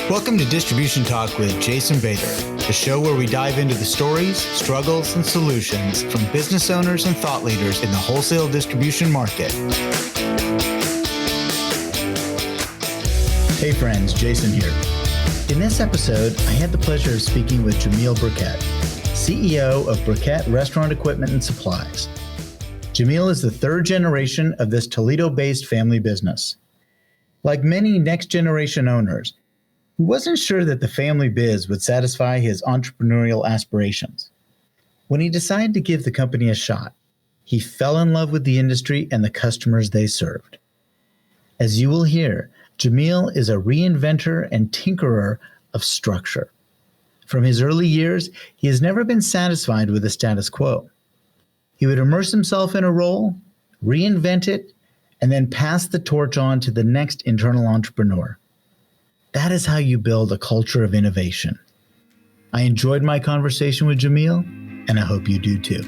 Welcome to Distribution Talk with Jason Bader, the show where we dive into the stories, struggles, and solutions from business owners and thought leaders in the wholesale distribution market. Hey friends, Jason here. In this episode, I had the pleasure of speaking with Jameel Burkett, CEO of Burkett Restaurant Equipment and Supplies. Jameel is the third generation of this Toledo-based family business. Like many next-generation owners, he wasn't sure that the family biz would satisfy his entrepreneurial aspirations. When he decided to give the company a shot, he fell in love with the industry and the customers they served. As you will hear, Jameel is a reinventor and tinkerer of structure. From his early years, he has never been satisfied with the status quo. He would immerse himself in a role, reinvent it, and then pass the torch on to the next internal entrepreneur. That is how you build a culture of innovation. I enjoyed my conversation with Jameel, and I hope you do too.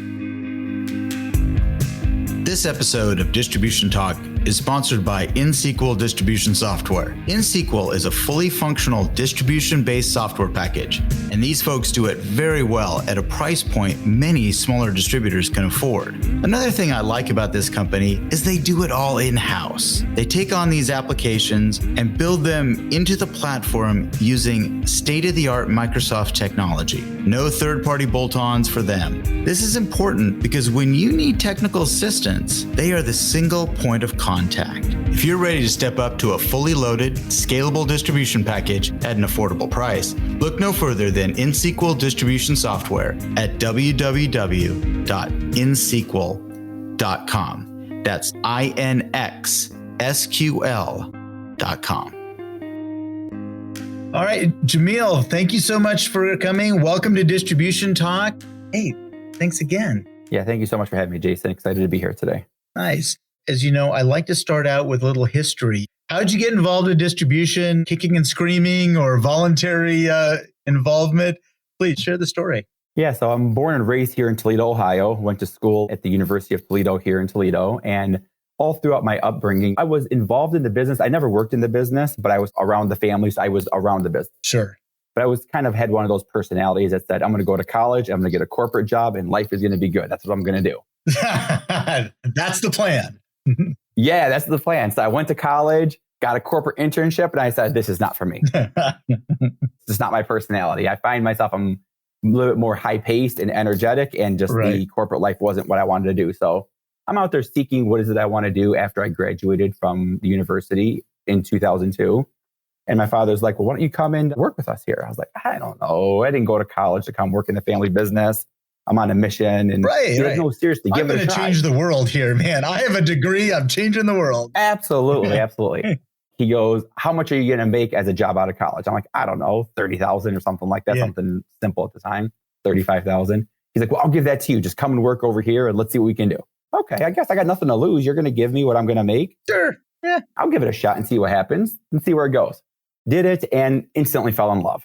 This episode of Distribution Talk is sponsored by InSQL Distribution Software. InSQL is a fully functional distribution-based software package, and these folks do it very well at a price point many smaller distributors can afford. Another thing I like about this company is they do it all in-house. They take on these applications and build them into the platform using state-of-the-art Microsoft technology. No third-party bolt-ons for them. This is important because when you need technical assistance, they are the single point of contact. If you're ready to step up to a fully loaded, scalable distribution package at an affordable price, look no further than InSQL Distribution Software at www.insql.com. That's INXSQL.com. All right, Jameel, thank you so much for coming. Welcome to Distribution Talk. Hey, thanks again. Yeah, thank you so much for having me, Jason. Excited to be here today. Nice. As you know, I like to start out with a little history. How did you get involved in distribution, kicking and screaming, or voluntary involvement? Please share the story. Yeah, so I'm born and raised here in Toledo, Ohio. Went to school at the University of Toledo here in Toledo. And all throughout my upbringing, I was involved in the business. I never worked in the business, but I was around the family, so I was around the business. Sure. But I was kind of had one of those personalities that said, I'm going to go to college, I'm going to get a corporate job, and life is going to be good. That's what I'm going to do. That's the plan. Yeah, that's the plan. So I went to college, got a corporate internship, and I said, this is not for me. This is not my personality. I find myself, I'm a little bit more high-paced and energetic, and just the corporate life wasn't what I wanted to do. So I'm out there seeking what is it I want to do after I graduated from the university in 2002. And my father's like, well, why don't you come and work with us here? I was like, I don't know. I didn't go to college to come work in the family business. I'm on a mission. And no, seriously, give it a try. I'm going to change the world here, man. I have a degree. I'm changing the world. Absolutely. Absolutely. He goes, how much are you going to make as a job out of college? I'm like, I don't know, 30,000 or something like that. Yeah. Something simple at the time, 35,000. He's like, well, I'll give that to you. Just come and work over here and let's see what we can do. Okay. I guess I got nothing to lose. You're going to give me what I'm going to make. Sure. Yeah. I'll give it a shot and see what happens and see where it goes. Did it and instantly fell in love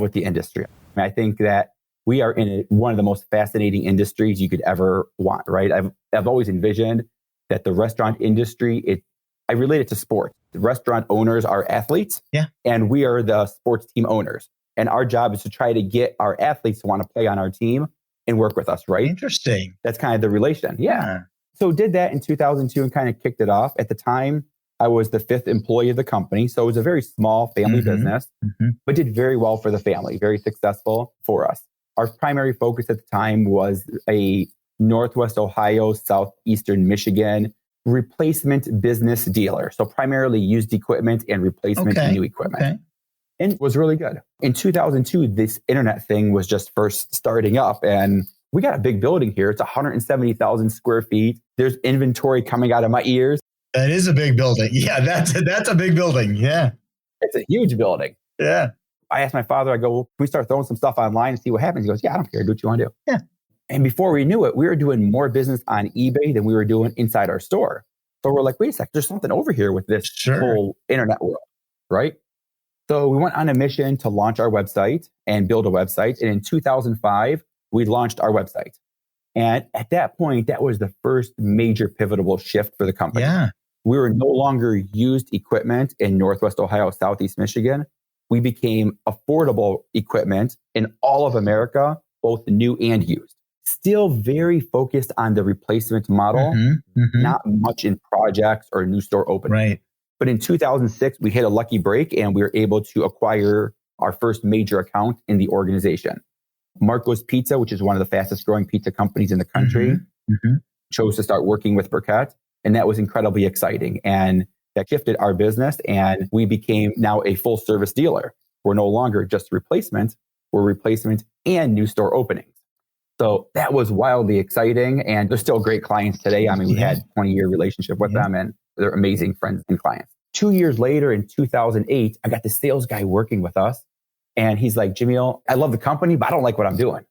with the industry. I think that we are in one of the most fascinating industries you could ever want, right? I've always envisioned that the restaurant industry, I relate it to sports. The restaurant owners are athletes, and we are the sports team owners. And our job is to try to get our athletes to want to play on our team and work with us, right? Interesting. That's kind of the relation. Yeah. So did that in 2002 and kind of kicked it off. At the time, I was the fifth employee of the company. So it was a very small family business, but did very well for the family, very successful for us. Our primary focus at the time was a Northwest Ohio, Southeastern Michigan replacement business dealer. So primarily used equipment and replacement new equipment. Okay. And it was really good. In 2002, this internet thing was just first starting up, and we got a big building here. It's 170,000 square feet. There's inventory coming out of my ears. That is a big building. Yeah, that's a big building. Yeah. It's a huge building. Yeah. I asked my father, I go, well, can we start throwing some stuff online and see what happens? He goes, yeah, I don't care. Do what you want to do. Yeah. And before we knew it, we were doing more business on eBay than we were doing inside our store. So we're like, wait a sec, there's something over here with this whole internet world, right? So we went on a mission to launch our website and build a website. And in 2005, we launched our website. And at that point, that was the first major pivotal shift for the company. Yeah. We were no longer used equipment in Northwest Ohio, Southeast Michigan. we became affordable equipment in all of America, both new and used. Still very focused on the replacement model, not much in projects or new store openings. Right. But in 2006, we hit a lucky break and we were able to acquire our first major account in the organization. Marco's Pizza, which is one of the fastest growing pizza companies in the country, chose to start working with Burkett. And that was incredibly exciting. And that shifted our business. And we became now a full service dealer. We're no longer just replacement, we're replacement and new store openings. So that was wildly exciting. And they're still great clients today. I mean, we had a 20-year relationship with them and they're amazing friends and clients. 2 years later, in 2008, I got the sales guy working with us. And he's like, Jameel, I love the company, but I don't like what I'm doing.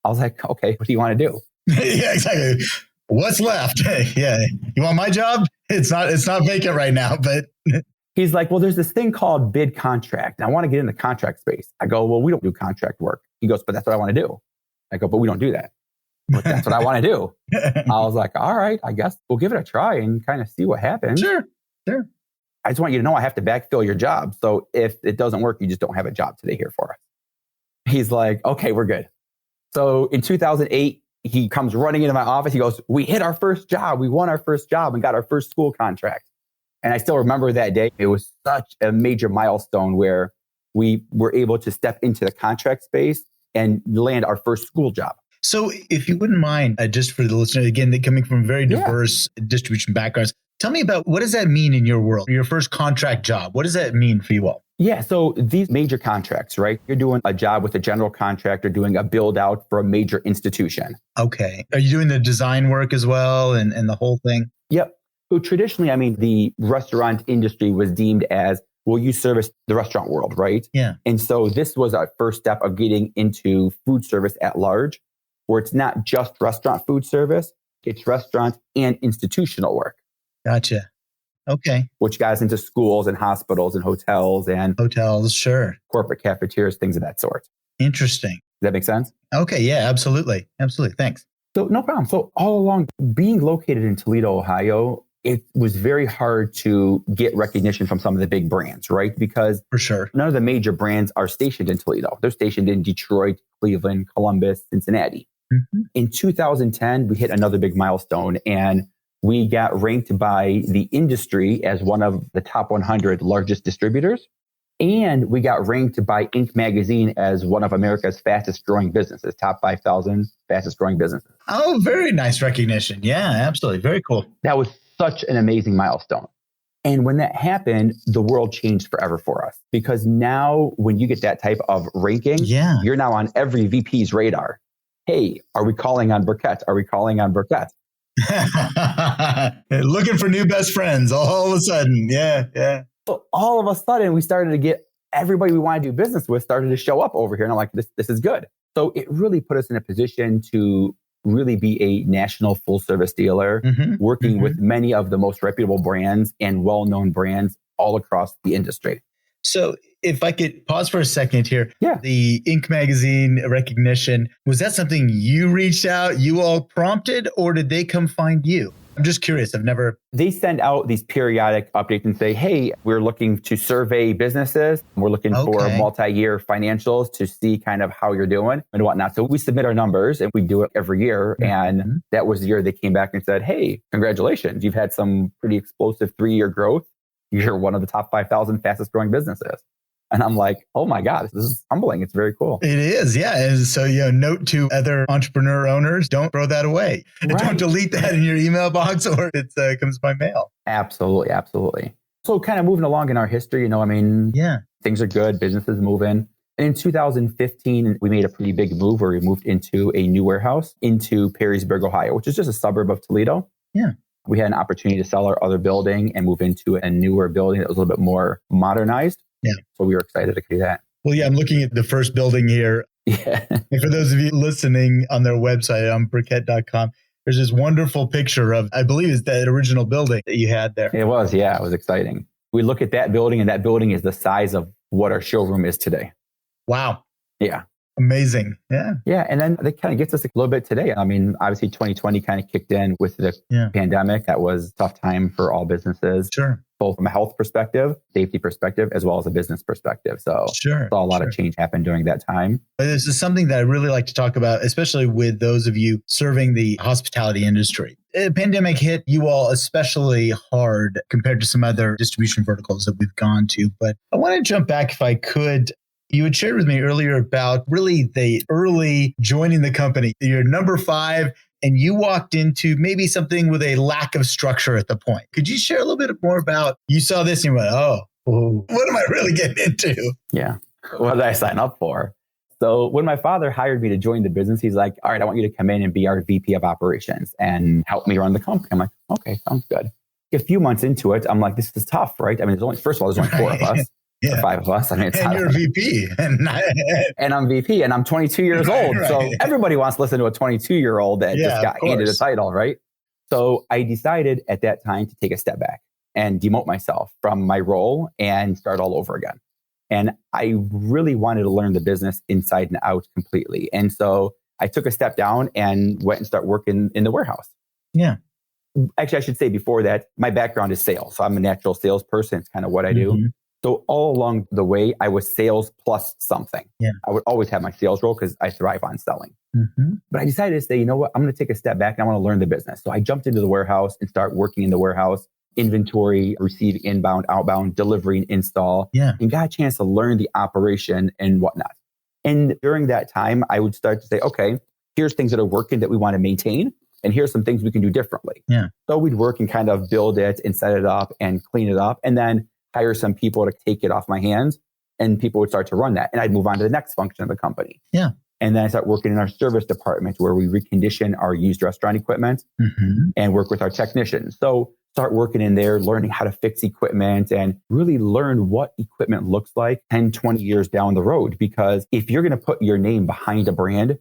I was like, okay, what do you want to do? Yeah, exactly. What's left? Yeah. You want my job? It's not vacant right now, but he's like, well, there's this thing called bid contract. And I want to get in the contract space. I go, well, we don't do contract work. He goes, but that's what I want to do. I go, but we don't do that. But that's what I want to do. I was like, all right, I guess we'll give it a try and kind of see what happens. Sure. I just want you to know I have to backfill your job. So if it doesn't work, you just don't have a job today here for us. He's like, okay, we're good. So in 2008, he comes running into my office. He goes, we hit our first job. We won our first job and got our first school contract. And I still remember that day. It was such a major milestone where we were able to step into the contract space and land our first school job. So if you wouldn't mind, just for the listener, again, they're coming from very diverse distribution backgrounds. Tell me about what does that mean in your world, your first contract job? What does that mean for you all? Yeah. So these major contracts, right? You're doing a job with a general contractor, doing a build out for a major institution. Okay. Are you doing the design work as well and the whole thing? Yep. So traditionally, I mean, the restaurant industry was deemed as, well, you service the restaurant world, right? Yeah. And so this was our first step of getting into food service at large, where it's not just restaurant food service, it's restaurant and institutional work. Gotcha. Okay. Which got us into schools and hospitals and hotels, Sure. corporate cafeterias, things of that sort. Interesting. Does that make sense? Okay. Yeah, absolutely. Absolutely. Thanks. So no problem. So all along, being located in Toledo, Ohio, it was very hard to get recognition from some of the big brands, right? Because for sure, none of the major brands are stationed in Toledo. They're stationed in Detroit, Cleveland, Columbus, Cincinnati. In 2010, we hit another big milestone and we got ranked by the industry as one of the top 100 largest distributors. And we got ranked by Inc. magazine as one of America's fastest growing businesses, top 5,000 fastest growing businesses. Oh, very nice recognition. Yeah, absolutely. Very cool. That was such an amazing milestone. And when that happened, the world changed forever for us. Because now when you get that type of ranking, you're now on every VP's radar. Hey, are we calling on Burkett? Are we calling on Burkett? Looking for new best friends all of a sudden. Yeah. So all of a sudden, we started to get everybody we want to do business with started to show up over here. And I'm like, this is good. So it really put us in a position to really be a national full service dealer, working with many of the most reputable brands and well-known brands all across the industry. So if I could pause for a second here, the Inc. magazine recognition, was that something you reached out, you all prompted, or did they come find you? I'm just curious. They send out these periodic updates and say, hey, we're looking to survey businesses. We're looking for multi-year financials to see kind of how you're doing and whatnot. So we submit our numbers and we do it every year. And that was the year they came back and said, hey, congratulations. You've had some pretty explosive 3-year growth. You're one of the top 5,000 fastest growing businesses. And I'm like, oh my God, this is humbling. It's very cool. It is. Yeah. And so, note to other entrepreneur owners, don't throw that away. Right. Don't delete that in your email box or it comes by mail. Absolutely. So kind of moving along in our history, things are good. Business is moving. And in 2015, we made a pretty big move where we moved into a new warehouse into Perrysburg, Ohio, which is just a suburb of Toledo. Yeah. We had an opportunity to sell our other building and move into a newer building that was a little bit more modernized. Yeah. So we were excited to do that. Well, yeah, I'm looking at the first building here. Yeah. And for those of you listening on their website, on Burkett.com, there's this wonderful picture of, I believe it's that original building that you had there. It was, yeah. It was exciting. We look at that building and that building is the size of what our showroom is today. Wow. Yeah. Amazing. Yeah. Yeah. And then that kind of gets us a little bit today. I mean, obviously 2020 kind of kicked in with the pandemic. That was a tough time for all businesses. Sure. both from a health perspective, safety perspective, as well as a business perspective. So saw a lot of change happen during that time. This is something that I really like to talk about, especially with those of you serving the hospitality industry. The pandemic hit you all especially hard compared to some other distribution verticals that we've gone to. But I want to jump back if I could. You had shared with me earlier about really the early joining the company. You're number 5. And you walked into maybe something with a lack of structure at the point. Could you share a little bit more about, you saw this and you went, oh, what am I really getting into? Yeah. What did I sign up for? So when my father hired me to join the business, he's like, all right, I want you to come in and be our VP of operations and help me run the company. I'm like, okay, sounds good. A few months into it, I'm like, this is tough, right? I mean, there's only 4 of us. Yeah. 5 of us. I mean, it's and you're VP. And I'm VP and I'm 22 years old. Right. So everybody wants to listen to a 22-year-old that just got handed a title, right? So I decided at that time to take a step back and demote myself from my role and start all over again. And I really wanted to learn the business inside and out completely. And so I took a step down and went and started working in the warehouse. Yeah. Actually, I should say before that, my background is sales. So I'm a natural salesperson. It's kind of what I do. So all along the way, I was sales plus something. Yeah. I would always have my sales role because I thrive on selling. But I decided to say, you know what, I'm going to take a step back and I want to learn the business. So I jumped into the warehouse and start working in the warehouse, inventory, receiving inbound, outbound, delivery, and install, and got a chance to learn the operation and whatnot. And during that time, I would start to say, okay, here's things that are working that we want to maintain. And here's some things we can do differently. Yeah. So we'd work and kind of build it and set it up and clean it up. And then hire some people to take it off my hands and people would start to run that. And I'd move on to the next function of the company. Yeah. And then I start working in our service department where we recondition our used restaurant equipment and work with our technicians. So start working in there, learning how to fix equipment and really learn what equipment looks like 10, 20 years down the road. Because if you're going to put your name behind a brand,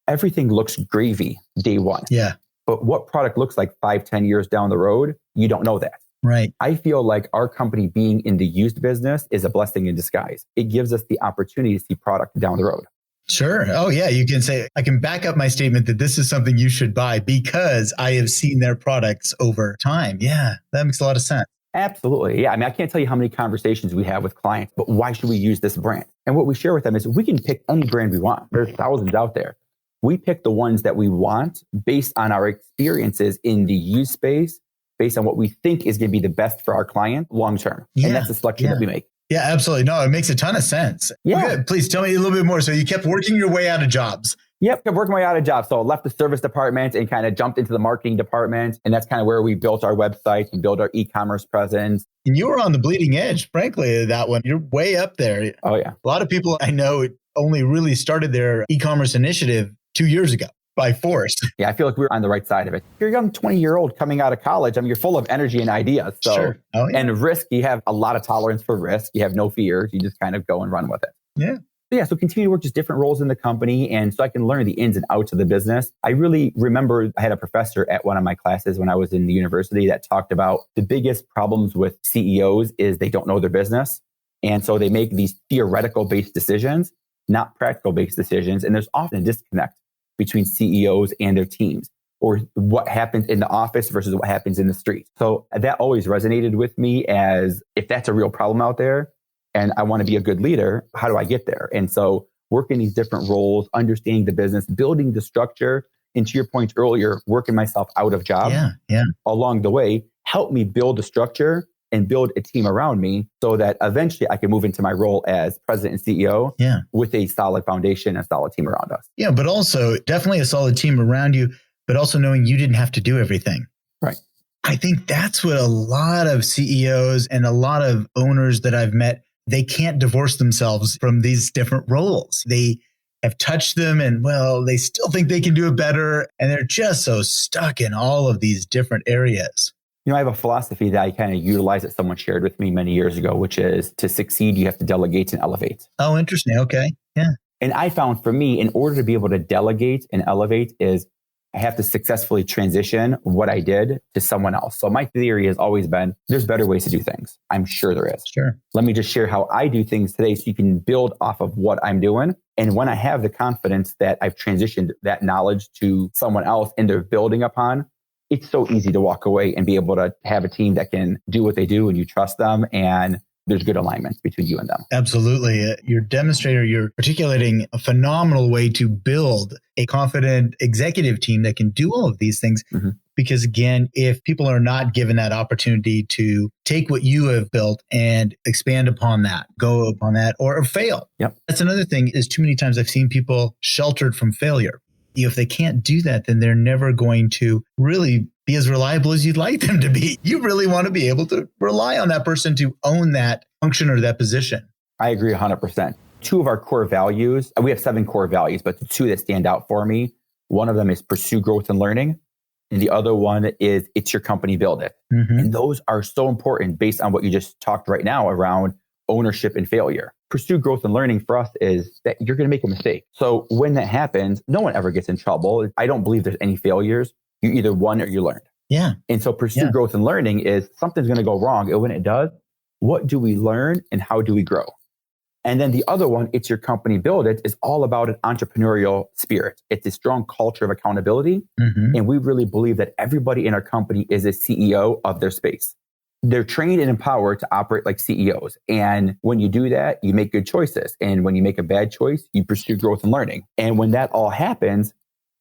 everything looks gravy day one. Yeah. But what product looks like 5, 10 years down the road, you don't know that. Right. I feel like our company being in the used business is a blessing in disguise. It gives us the opportunity to see product down the road. Sure. Oh, yeah. You can say, I can back up my statement that this is something you should buy because I have seen their products over time. Yeah, that makes a lot of sense. Absolutely. Yeah. I mean, I can't tell you how many conversations we have with clients, but why should we use this brand? And what we share with them is we can pick any brand we want. There's thousands out there. We pick the ones that we want based on our experiences in the used space, based on what we think is going to be the best for our client long term. Yeah, and that's the selection that we make. Yeah, absolutely. No, it makes a ton of sense. Yeah. Okay, please tell me a little bit more. So you kept working your way out of jobs. Yep, kept working my way out of jobs. So I left the service department and kind of jumped into the marketing department. And that's kind of where we built our website and built our e-commerce presence. And you were on the bleeding edge, frankly, that one. You're way up there. Oh, yeah. A lot of people I know only really started their e-commerce initiative 2 years ago. By force. Yeah, I feel like we're on the right side of it. You're a young 20-year-old coming out of college. I mean, you're full of energy and ideas. So, sure. Oh, yeah. And risk, you have a lot of tolerance for risk. You have no fears. You just kind of go and run with it. Yeah. So continue to work just different roles in the company. And so I can learn the ins and outs of the business. I really remember I had a professor at one of my classes when I was in the university that talked about the biggest problems with CEOs is they don't know their business. And so they make these theoretical based decisions, not practical based decisions. And there's often a disconnect between CEOs and their teams, or what happens in the office versus what happens in the street. So that always resonated with me as if that's a real problem out there and I want to be a good leader, how do I get there? And so working these different roles, understanding the business, building the structure, and to your point earlier, working myself out of jobs along the way, helped me build the structure and build a team around me so that eventually I can move into my role as president and CEO with a solid foundation and a solid team around us. Yeah, but also definitely a solid team around you, but also knowing you didn't have to do everything. Right. I think that's what a lot of CEOs and a lot of owners that I've met, they can't divorce themselves from these different roles. They have touched them and, well, they still think they can do it better. And they're just so stuck in all of these different areas. You know, I have a philosophy that I kind of utilize that someone shared with me many years ago, which is to succeed, you have to delegate and elevate. Oh, interesting. Okay. Yeah. And I found for me, in order to be able to delegate and elevate is I have to successfully transition what I did to someone else. So my theory has always been there's better ways to do things. I'm sure there is. Sure. Let me just share how I do things today so you can build off of what I'm doing. And when I have the confidence that I've transitioned that knowledge to someone else and they're building upon, it's so easy to walk away and be able to have a team that can do what they do and you trust them and there's good alignment between you and them. Absolutely. You're demonstrator, you're articulating a phenomenal way to build a confident executive team that can do all of these things. Mm-hmm. Because again, if people are not given that opportunity to take what you have built and expand upon that, go upon that, or fail. Yep. That's another thing is too many times I've seen people sheltered from failure. If they can't do that, then they're never going to really be as reliable as you'd like them to be. You really want to be able to rely on that person to own that function or that position. I agree 100%. Two of our core values, we have 7 core values, but the 2 that stand out for me, one of them is pursue growth and learning. And the other one is it's your company, build it. Mm-hmm. And those are so important based on what you just talked right now around ownership and failure. Pursue growth and learning for us is that you're going to make a mistake. So when that happens, no one ever gets in trouble. I don't believe there's any failures. You either won or you learned. Yeah. And so pursue growth and learning is something's going to go wrong. And when it does, what do we learn and how do we grow? And then the other one, it's your company, build it, is all about an entrepreneurial spirit. It's a strong culture of accountability. Mm-hmm. And we really believe that everybody in our company is a CEO of their space. They're trained and empowered to operate like CEOs. And when you do that, you make good choices. And when you make a bad choice, you pursue growth and learning. And when that all happens,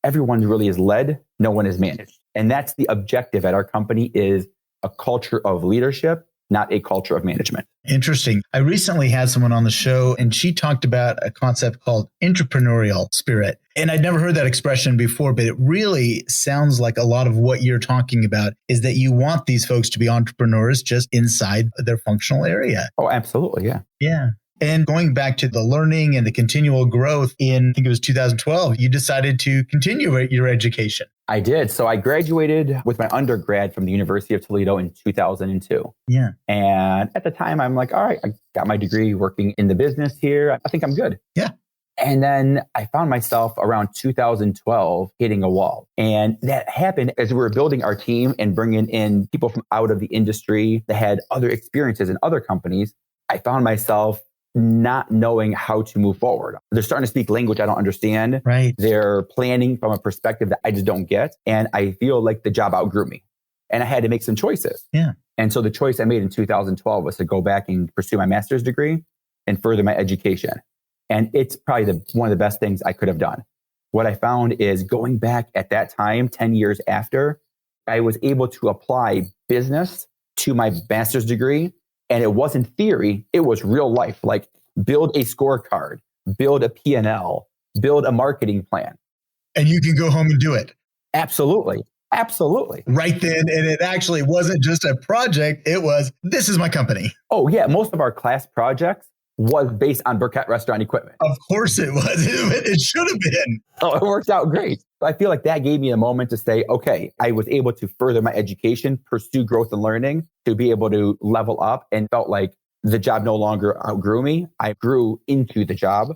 everyone really is led, no one is managed. And that's the objective at our company, is a culture of leadership, not a culture of management. Interesting. I recently had someone on the show and she talked about a concept called entrepreneurial spirit. And I'd never heard that expression before, but it really sounds like a lot of what you're talking about is that you want these folks to be entrepreneurs just inside their functional area. Oh, absolutely. Yeah. Yeah. And going back to the learning and the continual growth in, I think it was 2012, you decided to continue your education. I did. So I graduated with my undergrad from the University of Toledo in 2002. Yeah. And at the time, I'm like, all right, I got my degree working in the business here. I think I'm good. Yeah. And then I found myself around 2012 hitting a wall. And that happened as we were building our team and bringing in people from out of the industry that had other experiences in other companies. I found myself not knowing how to move forward. They're starting to speak language I don't understand. Right. They're planning from a perspective that I just don't get. And I feel like the job outgrew me. And I had to make some choices. Yeah. And so the choice I made in 2012 was to go back and pursue my master's degree and further my education. And it's probably one of the best things I could have done. What I found is going back at that time, 10 years after, I was able to apply business to my master's degree. And it wasn't theory, it was real life. Like build a scorecard, build a P&L, build a marketing plan. And you can go home and do it. Absolutely. Absolutely. Right then. And it actually wasn't just a project. It was, this is my company. Oh yeah. Most of our class projects was based on Burkett restaurant equipment. Of course it was. It should have been. Oh, it worked out great. I feel like that gave me a moment to say, okay, I was able to further my education, pursue growth and learning, to be able to level up, and felt like the job no longer outgrew me. I grew into the job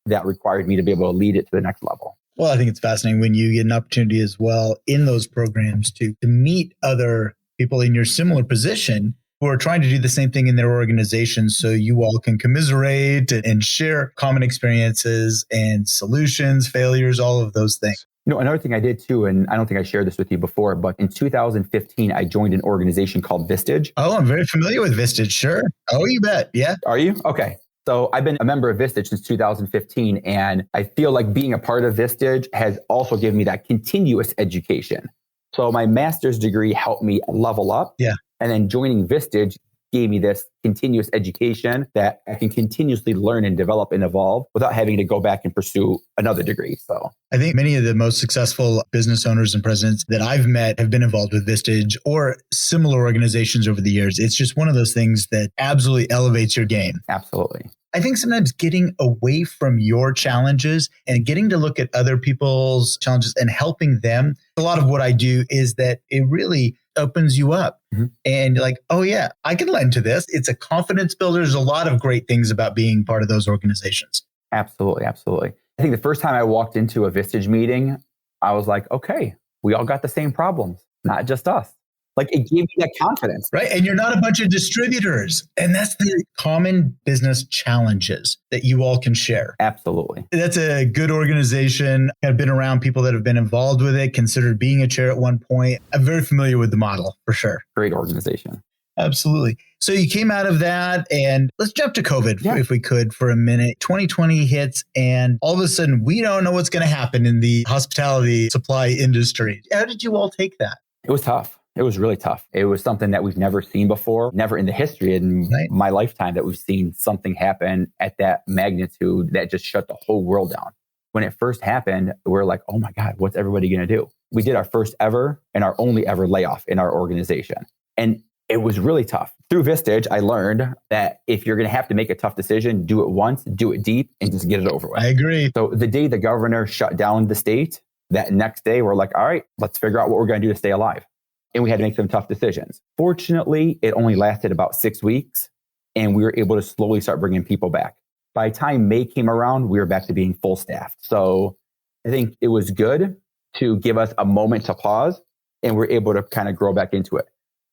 that required me to be able to lead it to the next level. Well, I think it's fascinating when you get an opportunity as well in those programs to meet other people in your similar position who are trying to do the same thing in their organization, so you all can commiserate and share common experiences and solutions, failures, all of those things. You know, another thing I did too, and I don't think I shared this with you before, but in 2015, I joined an organization called Vistage. Oh, I'm very familiar with Vistage. Sure. Oh, you bet. Yeah. Are you? Okay. So I've been a member of Vistage since 2015, and I feel like being a part of Vistage has also given me that continuous education. So my master's degree helped me level up. Yeah. And then joining Vistage gave me this continuous education that I can continuously learn and develop and evolve without having to go back and pursue another degree. So I think many of the most successful business owners and presidents that I've met have been involved with Vistage or similar organizations over the years. It's just one of those things that absolutely elevates your game. Absolutely. I think sometimes getting away from your challenges and getting to look at other people's challenges and helping them. A lot of what I do is that it really opens you up. Mm-hmm. And you're like, oh yeah, I can lend to this. It's a confidence builder. There's a lot of great things about being part of those organizations. Absolutely. Absolutely. I think the first time I walked into a Vistage meeting, I was like, okay, we all got the same problems, not just us. Like it gave me that confidence. Right. And you're not a bunch of distributors. And that's the common business challenges that you all can share. Absolutely. That's a good organization. I've been around people that have been involved with it, considered being a chair at one point. I'm very familiar with the model for sure. Great organization. Absolutely. So you came out of that, and let's jump to COVID if we could for a minute. 2020 hits and all of a sudden we don't know what's going to happen in the hospitality supply industry. How did you all take that? It was tough. It was really tough. It was something that we've never seen before, never in the history in my lifetime that we've seen something happen at that magnitude that just shut the whole world down. When it first happened, we're like, oh my God, what's everybody going to do? We did our first ever and our only ever layoff in our organization. And it was really tough. Through Vistage, I learned that if you're going to have to make a tough decision, do it once, do it deep, and just get it over with. I agree. So the day the governor shut down the state, that next day, we're like, all right, let's figure out what we're going to do to stay alive. And we had to make some tough decisions. Fortunately, it only lasted about 6 weeks, and we were able to slowly start bringing people back. By the time May came around, we were back to being full staffed. So I think it was good to give us a moment to pause, and we're able to kind of grow back into it.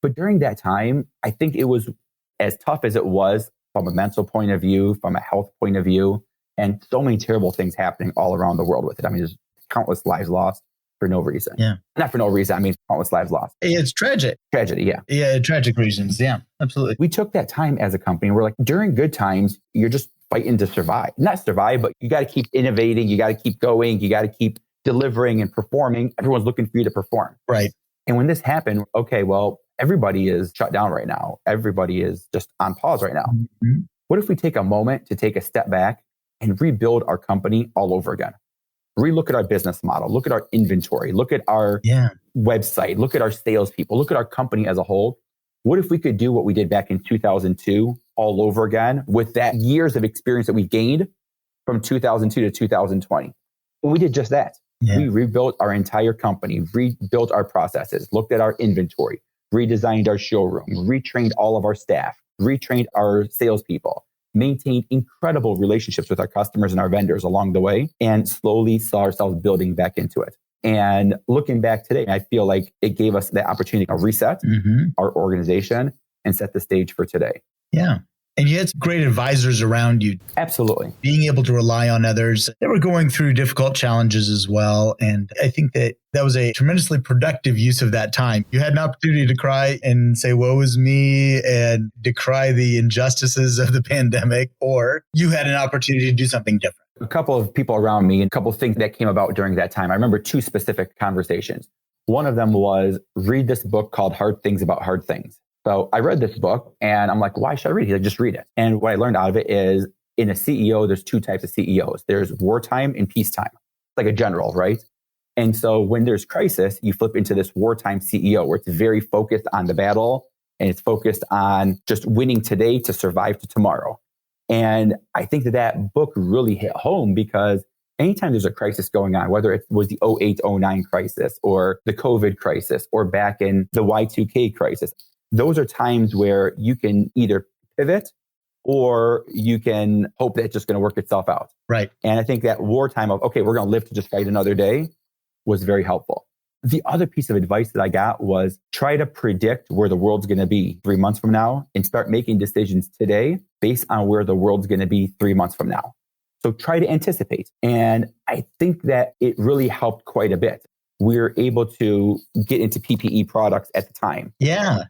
But during that time, I think it was as tough as it was from a mental point of view, from a health point of view, and so many terrible things happening all around the world with it. I mean, there's countless lives lost for no reason. Yeah. Not for no reason. I mean, countless lives lost. It's tragic. Tragedy, yeah. Yeah, tragic reasons. Yeah, absolutely. We took that time as a company. We're like, during good times, you're just fighting to survive. Not survive, but you got to keep innovating. You got to keep going. You got to keep delivering and performing. Everyone's looking for you to perform. Right. And when this happened, okay, well, everybody is shut down right now. Everybody is just on pause right now. Mm-hmm. What if we take a moment to take a step back and rebuild our company all over again? Relook at our business model, look at our inventory, look at our website, look at our salespeople, look at our company as a whole. What if we could do what we did back in 2002 all over again with that years of experience that we gained from 2002 to 2020? Well, we did just that. Yeah. We rebuilt our entire company, rebuilt our processes, looked at our inventory, redesigned our showroom, retrained all of our staff, retrained our salespeople, maintained incredible relationships with our customers and our vendors along the way, and slowly saw ourselves building back into it. And looking back today, I feel like it gave us the opportunity to reset our organization and set the stage for today. Yeah. And you had some great advisors around you. Absolutely. Being able to rely on others. They were going through difficult challenges as well. And I think that was a tremendously productive use of that time. You had an opportunity to cry and say, woe is me, and decry the injustices of the pandemic, or you had an opportunity to do something different. A couple of people around me and a couple of things that came about during that time. I remember two specific conversations. One of them was read this book called Hard Things About Hard Things. So I read this book and I'm like, why should I read it? He's like, just read it. And what I learned out of it is in a CEO, there's two types of CEOs. There's wartime and peacetime, like a general, right? And so when there's crisis, you flip into this wartime CEO where it's very focused on the battle and it's focused on just winning today to survive to tomorrow. And I think that book really hit home because anytime there's a crisis going on, whether it was the 08-09 crisis or the COVID crisis or back in the Y2K crisis, those are times where you can either pivot or you can hope that it's just going to work itself out. Right. And I think that wartime of, okay, we're going to live to just fight another day was very helpful. The other piece of advice that I got was try to predict where the world's going to be 3 months from now and start making decisions today based on where the world's going to be 3 months from now. So try to anticipate. And I think that it really helped quite a bit. We're able to get into PPE products at the time. Yeah.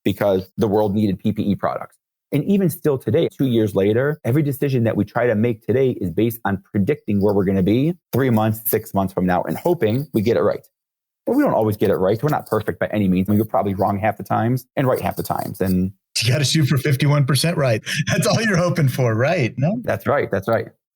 Because the world needed PPE products. And even still today, 2 years later, every decision that we try to make today is based on predicting where we're going to be 3 months, 6 months from now, and hoping we get it right. But we don't always get it right. We're not perfect by any means. We're probably wrong half the times and right half the times. And you got to shoot for 51% right. That's all you're hoping for, right? No, that's right.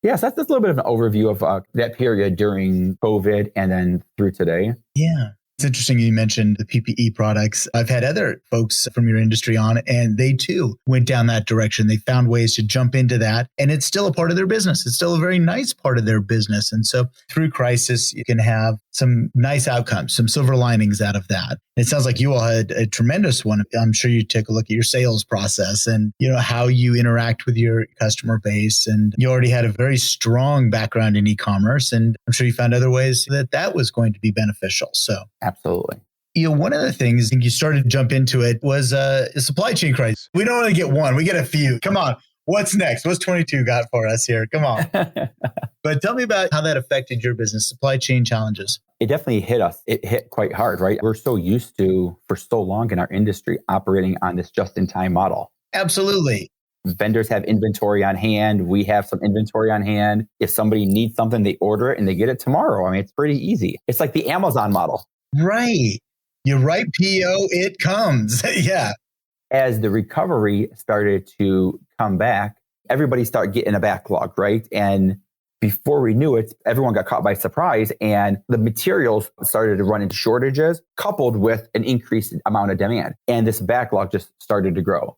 Yes, that's just a little bit of an overview of that period during COVID and then through today. Yeah. It's interesting you mentioned the PPE products. I've had other folks from your industry on, and they too went down that direction. They found ways to jump into that, and it's still a part of their business. It's still a very nice part of their business. And so through crisis, you can have some nice outcomes, some silver linings out of that. It sounds like you all had a tremendous one. I'm sure you took a look at your sales process and how you interact with your customer base. And you already had a very strong background in e-commerce. And I'm sure you found other ways that was going to be beneficial. So absolutely. One of the things I think you started to jump into it was a supply chain crisis. We don't only get one, we get a few. Come on. What's next? What's 22 got for us here? Come on. But tell me about how that affected your business, supply chain challenges. It definitely hit us. It hit quite hard, right? We're so used to, for so long in our industry, operating on this just-in-time model. Absolutely. Vendors have inventory on hand. We have some inventory on hand. If somebody needs something, they order it and they get it tomorrow. I mean, it's pretty easy. It's like the Amazon model. Right. You write PO, it comes. Yeah. As the recovery started to come back, everybody started getting a backlog, right? And before we knew it, everyone got caught by surprise and the materials started to run into shortages coupled with an increased amount of demand. And this backlog just started to grow.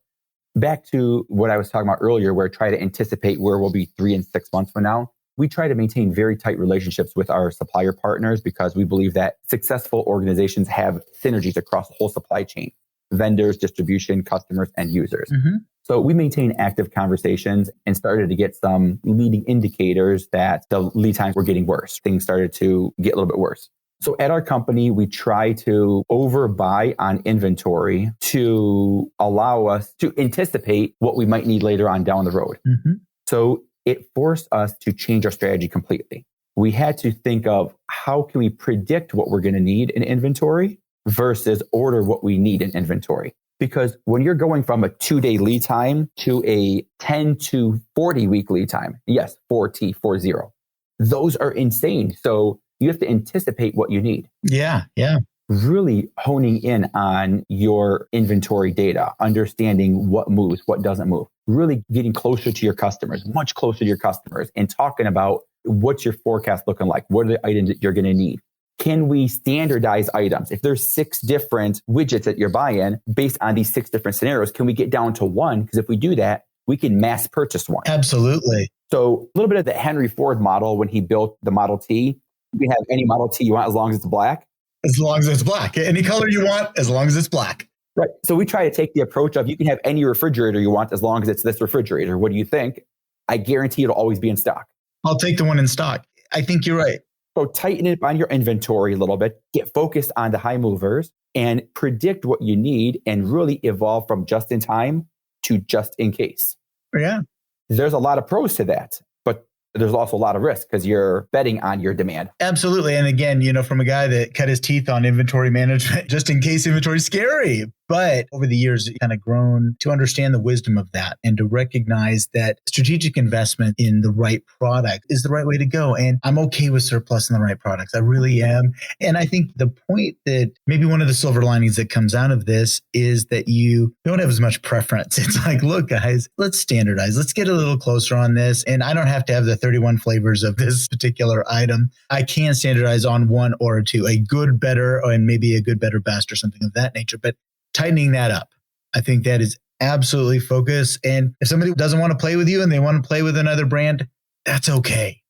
Back to what I was talking about earlier, where I try to anticipate where we'll be 3 and 6 months from now. We try to maintain very tight relationships with our supplier partners because we believe that successful organizations have synergies across the whole supply chain. Vendors, distribution, customers, and users. Mm-hmm. So we maintain active conversations and started to get some leading indicators that the lead times were getting worse. Things started to get a little bit worse. So at our company, we try to overbuy on inventory to allow us to anticipate what we might need later on down the road. Mm-hmm. So it forced us to change our strategy completely. We had to think of how can we predict what we're going to need in inventory versus order what we need in inventory. Because when you're going from a 2-day lead time to a 10 to 40 week lead time, yes, 40, those are insane. So you have to anticipate what you need. Yeah. Really honing in on your inventory data, understanding what moves, what doesn't move, really getting closer to your customers, much closer to your customers, and talking about what's your forecast looking like? What are the items that you're going to need? Can we standardize items? If there's 6 different widgets that you're buying based on these 6 different scenarios, can we get down to 1? Because if we do that, we can mass purchase one. Absolutely. So a little bit of the Henry Ford model when he built the Model T. You can have any Model T you want as long as it's black. As long as it's black. Any color you want, as long as it's black. Right. So we try to take the approach of you can have any refrigerator you want as long as it's this refrigerator. What do you think? I guarantee it'll always be in stock. I'll take the one in stock. I think you're right. So tighten it on your inventory a little bit, get focused on the high movers and predict what you need and really evolve from just in time to just in case. Yeah. There's a lot of pros to that, but there's also a lot of risk because you're betting on your demand. Absolutely. And again, from a guy that cut his teeth on inventory management, just in case inventory is scary. But over the years, it kind of grown to understand the wisdom of that and to recognize that strategic investment in the right product is the right way to go. And I'm okay with surplus in the right products. I really am. And I think the point that maybe one of the silver linings that comes out of this is that you don't have as much preference. It's like, look, guys, let's standardize. Let's get a little closer on this. And I don't have to have the 31 flavors of this particular item. I can standardize on 1 or 2, a good, better, and maybe a good, better, best or something of that nature. But tightening that up, I think that is absolutely focus. And if somebody doesn't want to play with you and they want to play with another brand, that's okay.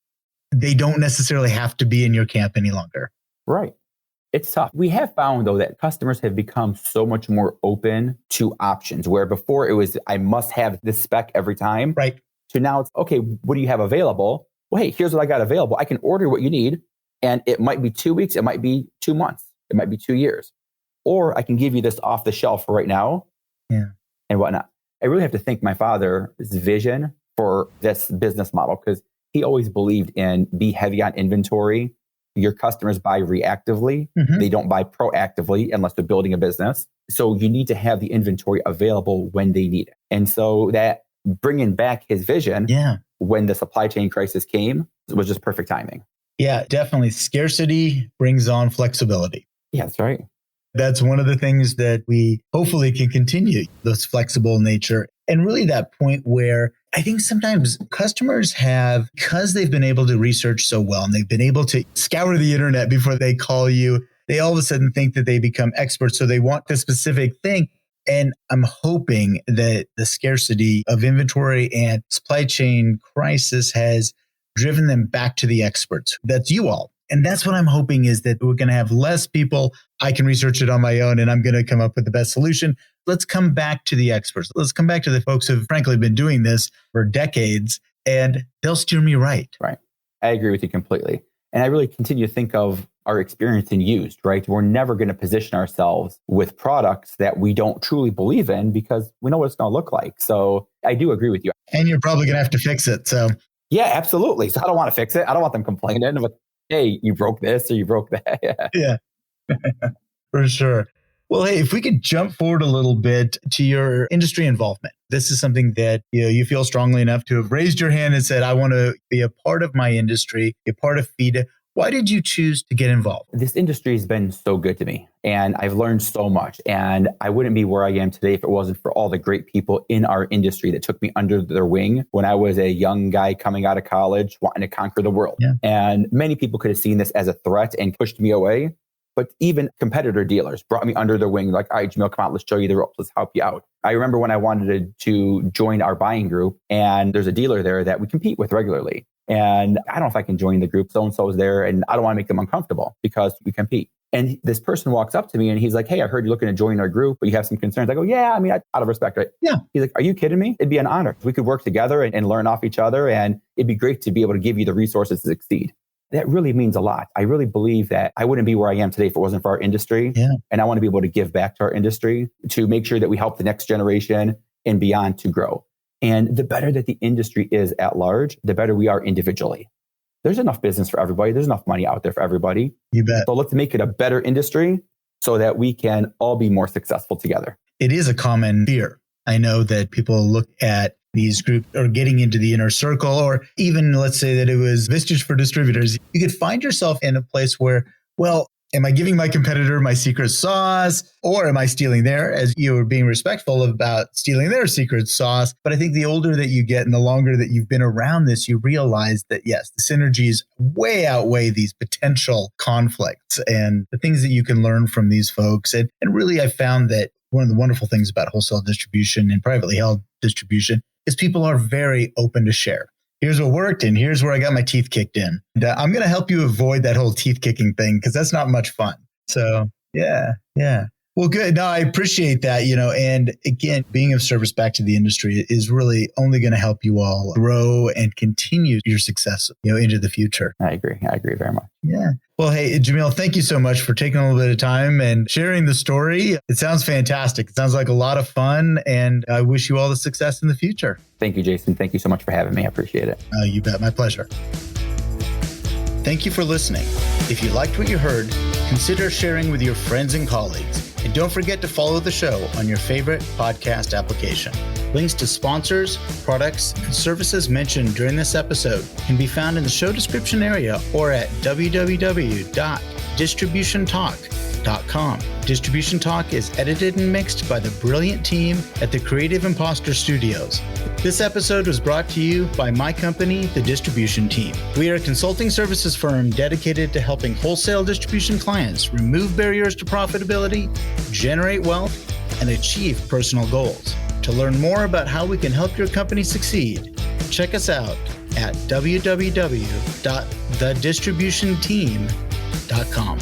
They don't necessarily have to be in your camp any longer. Right. It's tough. We have found, though, that customers have become so much more open to options, where before it was, I must have this spec every time. Right. So now it's, okay, what do you have available? Well, hey, here's what I got available. I can order what you need. And it might be 2 weeks. It might be 2 months. It might be 2 years. Or I can give you this off the shelf right now and whatnot. I really have to thank my father's vision for this business model because he always believed in be heavy on inventory. Your customers buy reactively. Mm-hmm. They don't buy proactively unless they're building a business. So you need to have the inventory available when they need it. And so that bringing back his vision when the supply chain crisis came was just perfect timing. Yeah, definitely. Scarcity brings on flexibility. Yeah, that's right. That's one of the things that we hopefully can continue, this flexible nature. And really that point where I think sometimes customers have, because they've been able to research so well and they've been able to scour the internet before they call you, they all of a sudden think that they become experts. So they want the specific thing. And I'm hoping that the scarcity of inventory and supply chain crisis has driven them back to the experts. That's you all. And that's what I'm hoping is that we're going to have less people. I can research it on my own and I'm going to come up with the best solution. Let's come back to the experts. Let's come back to the folks who've frankly been doing this for decades and they'll steer me right. Right. I agree with you completely. And I really continue to think of are experienced and used, right? We're never going to position ourselves with products that we don't truly believe in because we know what it's going to look like. So I do agree with you. And you're probably going to have to fix it. So yeah, absolutely. So I don't want to fix it. I don't want them complaining about, hey, you broke this or you broke that. Yeah, for sure. Well, hey, if we could jump forward a little bit to your industry involvement. This is something that you feel strongly enough to have raised your hand and said, I want to be a part of my industry, be a part of FIDA. Why did you choose to get involved? This industry has been so good to me and I've learned so much. And I wouldn't be where I am today if it wasn't for all the great people in our industry that took me under their wing when I was a young guy coming out of college, wanting to conquer the world. Yeah. And many people could have seen this as a threat and pushed me away. But even competitor dealers brought me under their wing, like, all right, Jameel, come out, let's show you the ropes, let's help you out. I remember when I wanted to join our buying group, and there's a dealer there that we compete with regularly. And I don't know if I can join the group, so-and-so is there, and I don't want to make them uncomfortable because we compete. And this person walks up to me and he's like, hey, I heard you're looking to join our group, but you have some concerns. I go, yeah, I mean, out of respect, right? Yeah. He's like, are you kidding me? It'd be an honor. We could work together and learn off each other, and it'd be great to be able to give you the resources to succeed. That really means a lot. I really believe that I wouldn't be where I am today if it wasn't for our industry. Yeah. And I want to be able to give back to our industry to make sure that we help the next generation and beyond to grow. And the better that the industry is at large, the better we are individually. There's enough business for everybody. There's enough money out there for everybody. You bet. So let's make it a better industry so that we can all be more successful together. It is a common fear. I know that people look at these groups or getting into the inner circle, or even let's say that it was Vistage for distributors. You could find yourself in a place where, well, am I giving my competitor my secret sauce, or am I stealing their, as you were being respectful about stealing their secret sauce? But I think the older that you get and the longer that you've been around this, you realize that yes, the synergies way outweigh these potential conflicts and the things that you can learn from these folks. And really, I found that one of the wonderful things about wholesale distribution and privately held distribution is people are very open to share. Here's what worked and here's where I got my teeth kicked in. And I'm going to help you avoid that whole teeth kicking thing because that's not much fun. So yeah. Well, good. No, I appreciate that, and again, being of service back to the industry is really only going to help you all grow and continue your success, into the future. I agree very much. Yeah. Well, hey, Jameel, thank you so much for taking a little bit of time and sharing the story. It sounds fantastic. It sounds like a lot of fun, and I wish you all the success in the future. Thank you, Jason. Thank you so much for having me. I appreciate it. You bet. My pleasure. Thank you for listening. If you liked what you heard, consider sharing with your friends and colleagues. And don't forget to follow the show on your favorite podcast application. Links to sponsors, products, and services mentioned during this episode can be found in the show description area or at www.distributiontalk.com. Distribution Talk is edited and mixed by the brilliant team at the Creative Impostor Studios. This episode was brought to you by my company, the Distribution Team. We are a consulting services firm dedicated to helping wholesale distribution clients remove barriers to profitability, generate wealth, and achieve personal goals. To learn more about how we can help your company succeed, check us out at www.thedistributionteam.com.